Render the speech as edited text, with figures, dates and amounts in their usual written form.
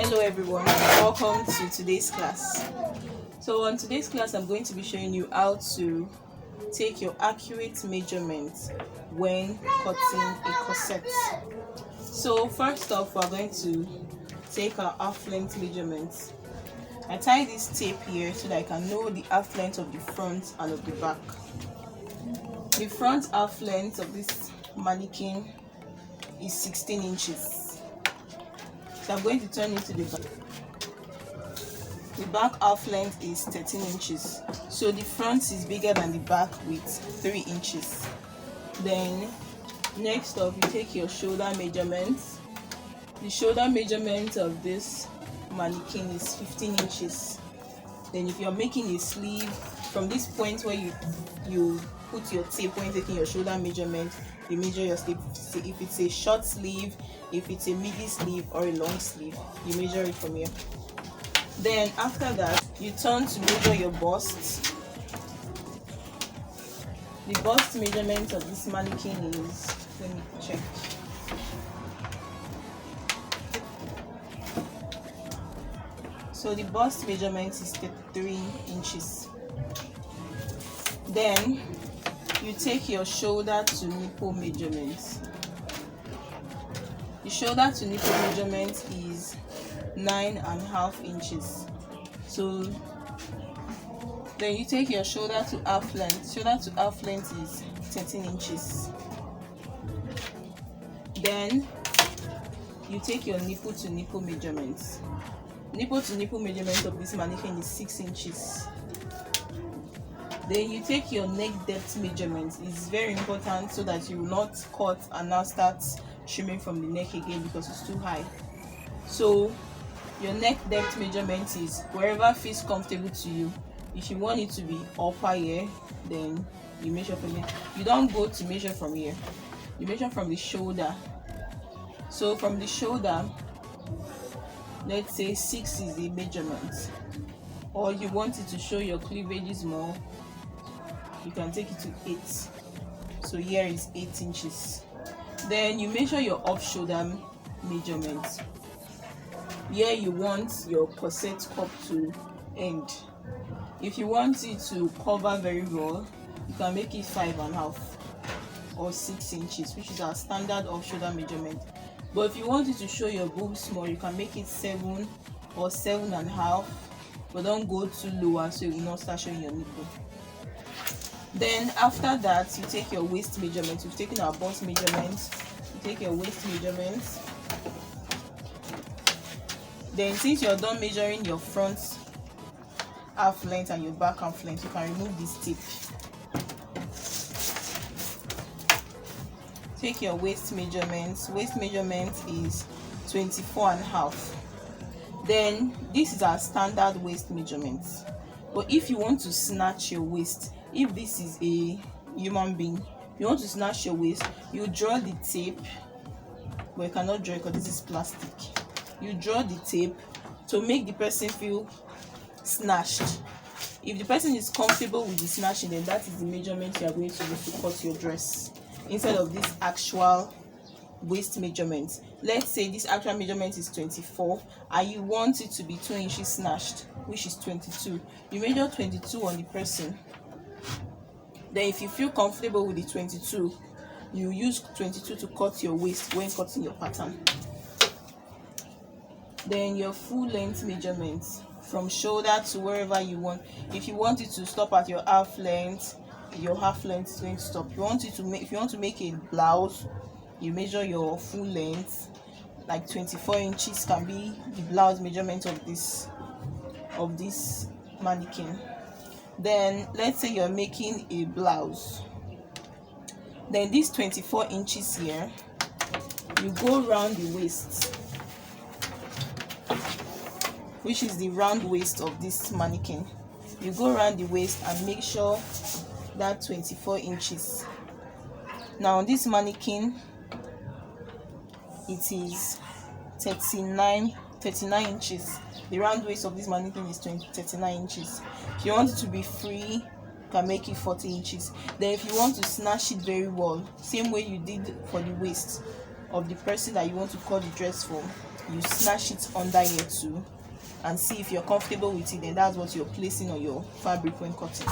Hello everyone, welcome to today's class. So on today's class I'm going to be showing you how to take your accurate measurements when cutting a corset. So first off, we're going to take our half length measurements. I tie this tape here so that I can know the half length of the front and of the back. The front half length of this mannequin is 16 inches. So I'm going to turn it to the back. The back half length is 13 inches. So the front is bigger than the back with 3 inches. Then next up, you take your shoulder measurements. The shoulder measurement of this mannequin is 15 inches. Then if you're making a sleeve, from this point where you put your tape when taking your shoulder measurement, you measure your sleeve. If it's a short sleeve, if it's a midi sleeve or a long sleeve, you measure it from here. Then after that, you turn to measure your bust. The bust measurement of this mannequin is, let me check. So the bust measurement is 33 inches. Then you take your shoulder to nipple measurements. The shoulder to nipple measurement is 9.5 inches. So then you take your shoulder to half length. Shoulder to half length is 13 inches. Then you take your nipple to nipple measurements. Nipple to nipple measurement of this mannequin is 6 inches. Then you take your neck depth measurement. It's very important so that you will not cut and now start trimming from the neck again because it's too high. So your neck depth measurement is wherever feels comfortable to you. If you want it to be upper here, then you measure from here. You don't go to measure from here. You measure from the shoulder. So from the shoulder, let's say 6 is the measurement. Or you want it to show your cleavages more, you can take it to 8. So here is 8 inches. Then you measure your off shoulder measurement. Here you want your corset cup to end. If you want it to cover very well, you can make it 5.5 or 6 inches, which is our standard off shoulder measurement. But if you want it to show your boobs more, you can make it 7 or 7.5, but don't go too lower so you will not start showing your nipple. Then after that, you take your waist measurement. We've taken our bust measurements. You take your waist measurements. Then since you're done measuring your front half length and your back half length, you can remove this tape. Take your waist measurements. Waist measurement is 24.5. Then this is our standard waist measurement. But if you want to snatch your waist, if this is a human being, you want to snatch your waist, you draw the tape, but you cannot draw it because this is plastic. You draw the tape to make the person feel snatched. If the person is comfortable with the snatching, then that is the measurement you are going to use to cut your dress instead of this actual waist measurement. Let's say this actual measurement is 24 and you want it to be 2 inches snatched, which is 22. You measure 22 on the person. Then if you feel comfortable with the 22, you use 22 to cut your waist when cutting your pattern. Then your full length measurements from shoulder to wherever you want. If you want it to stop at your half length, your half length is going to stop. If you want to make a blouse, you measure your full length. Like 24 inches can be the blouse measurement of this mannequin. Then let's say you're making a blouse. Then this 24 inches here, you go around the waist, which is the round waist of this mannequin. You go around the waist and make sure that 24 inches. Now on this mannequin, it is 39 inches. The round waist of this mannequin is 39 inches. If you want it to be free, you can make it 40 inches. Then if you want to snatch it very well, same way you did for the waist of the person that you want to cut the dress for, you snatch it under here too, and see if you're comfortable with it. Then that's what you're placing on your fabric when cutting.